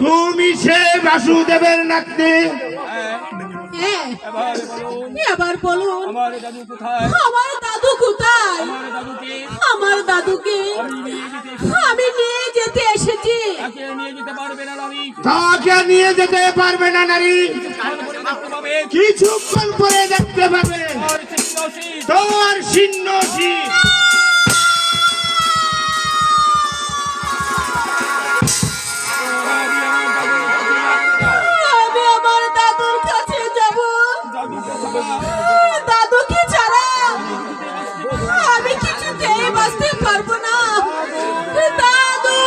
তুমি সে বাসুদেবের নাতনি? এবার বলুন আমার দাদু কোথায়? আমার দাদুকে আমি নিয়ে যেতে এসেছি। তাকে নিয়ে যেতে পারবে না নারী, কিছুক্ষণ পরে দেখতে পাবে তোর ছিন্ন শীত। দাদুকে ছাড়া আমি কিছুতেই বাঁচতে পারবো না। দাদু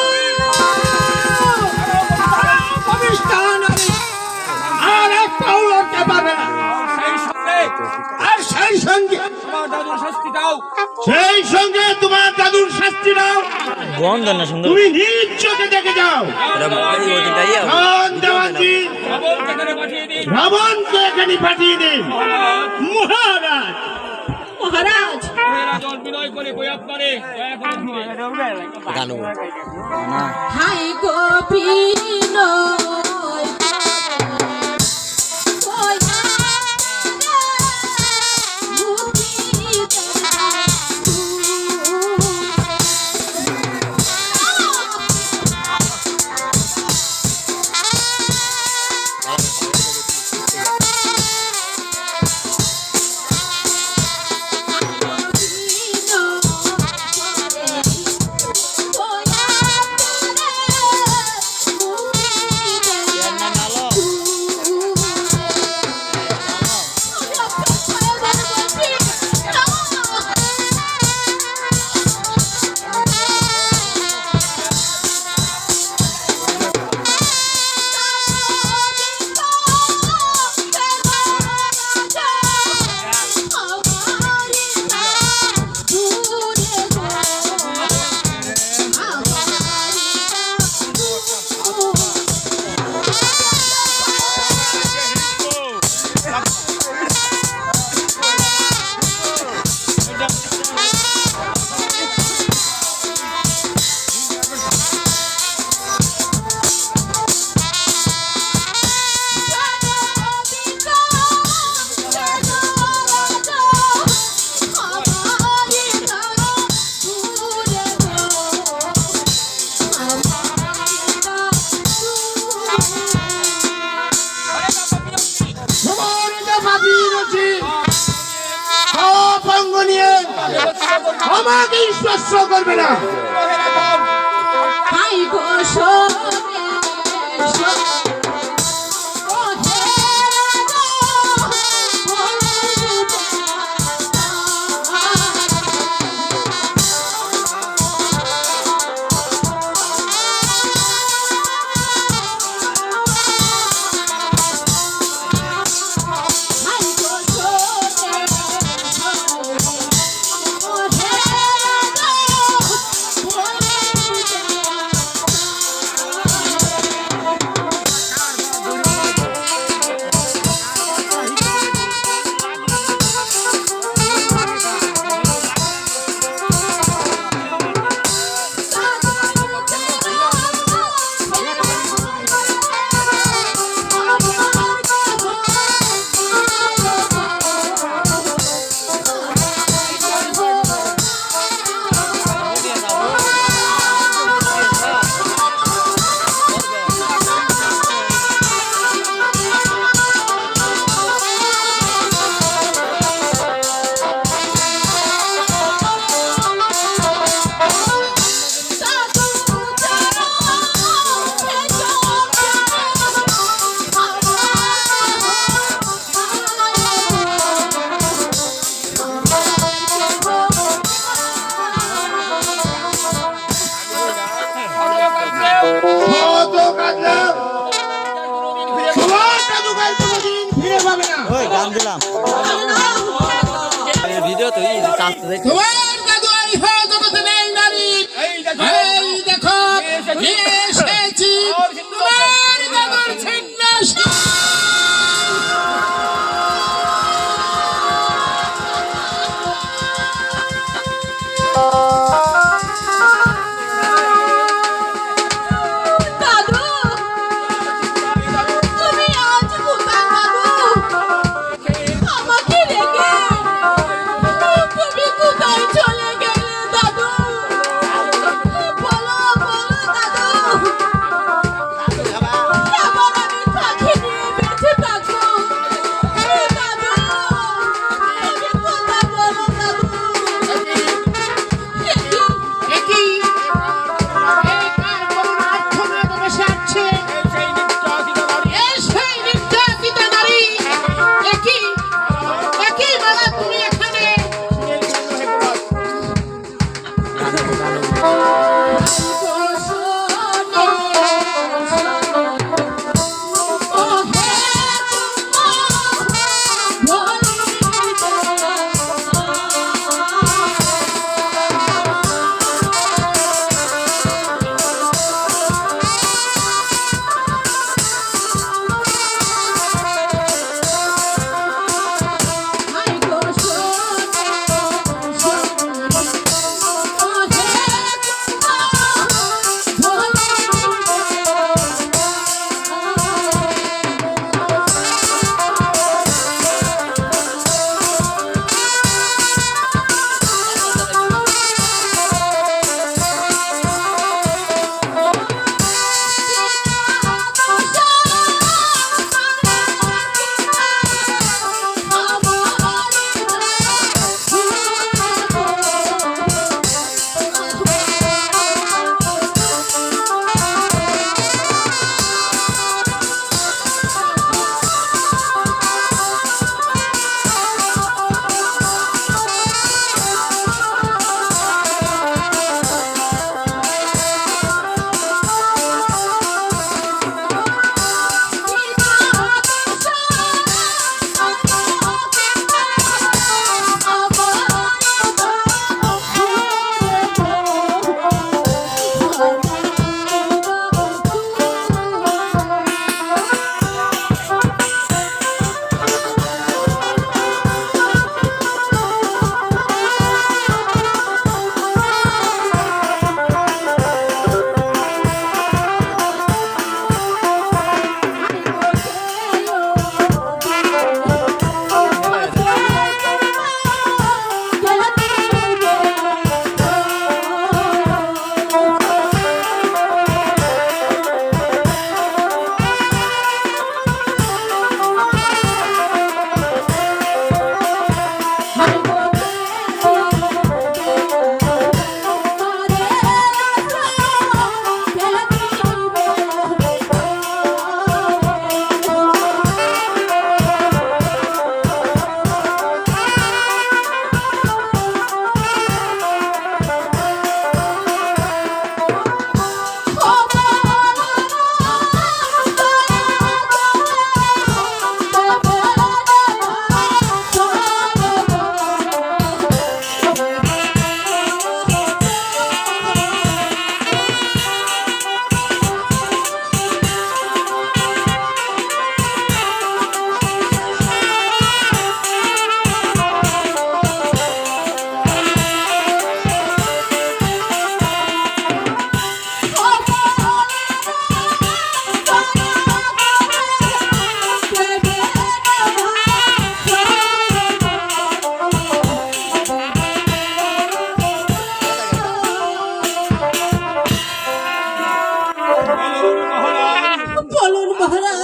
আর এক পাও লড়তে পারবে না। আর সেই সঙ্গে তোমার দাদুর শাস্তি দাও। তুমি নিজ চোখে দেখে যাও। রাবণকে এখানে পাঠিয়ে দিন। মহারাজ মহারাজ হাই গোপীন আমাকে স্পর্শ করবে না। ভিডিও তো তোমার দাদু এই জগতে নেই নারী। এই দেখো এসেছি তোমার দাদুর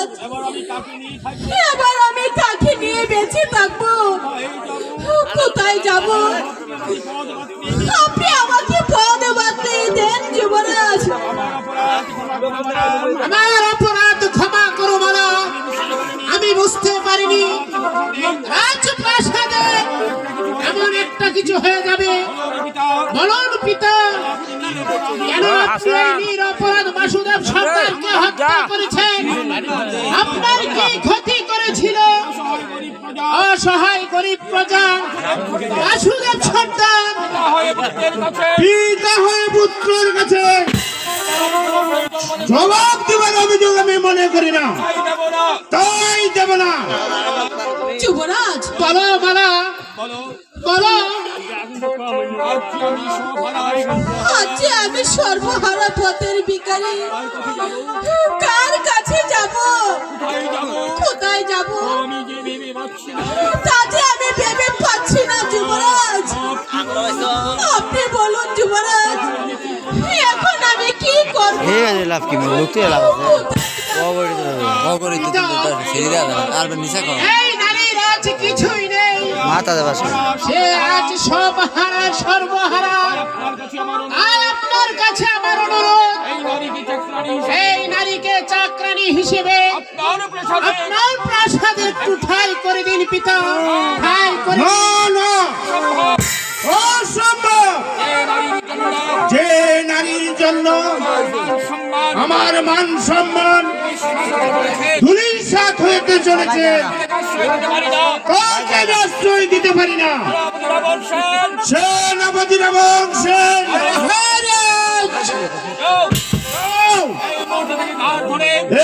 যুবরাজ, এবার আমি কাকে নিয়ে থাকবো? এবার আমি কাকে নিয়ে বেঁচে থাকবো? কোথায় যাব? আপনি আমাকে পদ বাতলে দেন যুবরাজ। আমার অপরাধ ক্ষমা করো মালা। আমি বুঝতে পারিনি রাজপ্রাসাদে এমন একটা কিছু হয়ে যাবে। বলুন পিতা, কেন আপনি এই নিরপরাধ বাসুদেব সরকারকে হত্যা করেছেন? আপনার কি ক্ষতি করেছিল? অসহায় গরিব প্রজা বাসুদেব সর্দার পিতা হয়ে পুত্রের কাছে জবাব দেবার অভিযোগ আমি মনে করি না, তাই দেব না। যুবরাজ, বলো মালা, বলো। আজ আমি সর্বহারা পথের ভিখারি, কার কাছে যাব? কোথায় যাব? তা যে আমি ভেবে পাচ্ছি না যুবরাজ। আপনি বলুন যুবরাজ, এখন আমি কি করব? ঠিক আছে, লাভ কি লোকটি লাভ আছে অগরিত ছেড়ে দেওয়া আর নিশা কম এই নারীর আজ কিছুই নেই, মাথা দেওয়া সে আজ সব হারা সর্বহারা। আর আপনার কাছে আমার অনুরোধ, এই নারীকে চাকরানী হিসেবে আপনার প্রাসাদে একটু ঠাঁই করে দিন পিতা, ঠাঁই করে। অসম্ভব! যে নারীর জন্য আমার মান সম্মান ধূলিসাৎ হতে চলেছে, তাকে আশ্রয় দিতে পারি না। সেনাপতির বংশের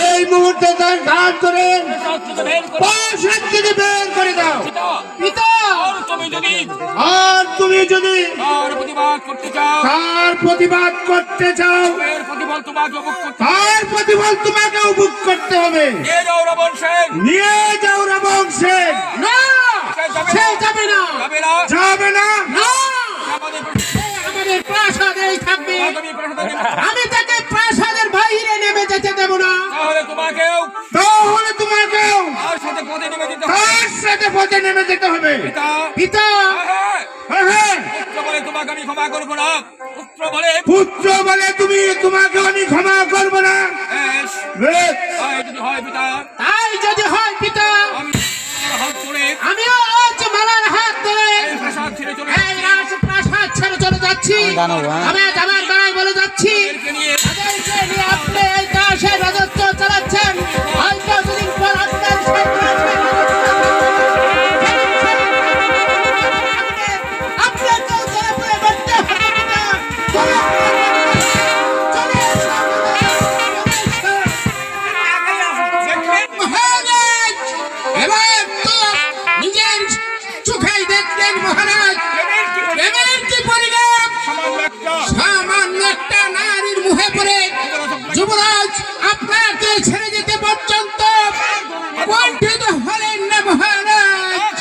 এই মুহূর্তে তার ঘাট করে প্রাসাদ থেকে বের করে দাও পিতা। আর তুমি যদি তার প্রতিবাদ করতে চাও, তার প্রতিফল তোমাকে উপভোগ করতে হবে। নিয়ে যাও রাবংশের। না, সে যাবে না, যাবে না, না, আমাদের প্রাসাদেই থাকবে। আমি তাকে প্রাসাদের বাইরে নেমে যেতে দেব না। তাহলে তোমাকেও তার সাথে পথে নেমে যেতে হবে পিতা। পুত্র বলে তুমি, তোমাকে আমি ক্ষমা করব না। তাই যদি হয় পিতা, আমিও আজ মালার হাত ধরে এই রাজপ্রাসাদ ছেড়ে চলে যাচ্ছি। আমি আমার দাঁড়ায় বলে যাচ্ছি, তাদেরকে নিয়ে আপনি এই দাসের রাজত্ব চালাচ্ছেন। হয়তো দুদিন পর আপনার আপনাকেও ধরে পড়ে মরতে হবে পিতা। মহারাজ, এবার তো নিজের চোখেই দেখলেন মহারাজ, প্রেমের কি পরিণাম। সামান্য একটা নারীর মুখে পড়ে যুবরাজ আপনাকে ছেড়ে যেতে পর্যন্ত কুণ্ঠিত হলেন না মহারাজ।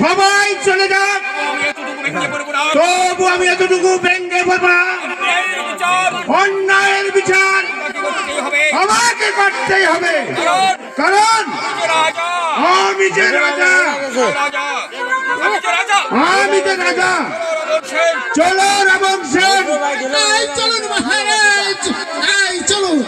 সবাই চলে যাক, তবু আমি এতটুকু ভেঙে পড়ব না। অন্যায়ের বিচার আমাকে করতেই হবে, কারণ আমি যে রাজা, আমি যে রাজা। চলো রাবংশের, চলুন মহারাজ, চলুন।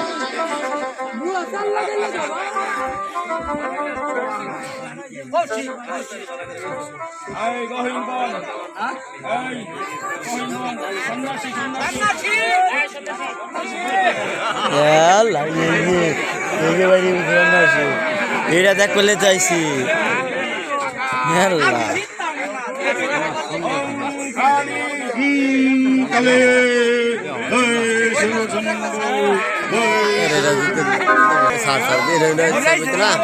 এটা দেখ করলে চাইছি সার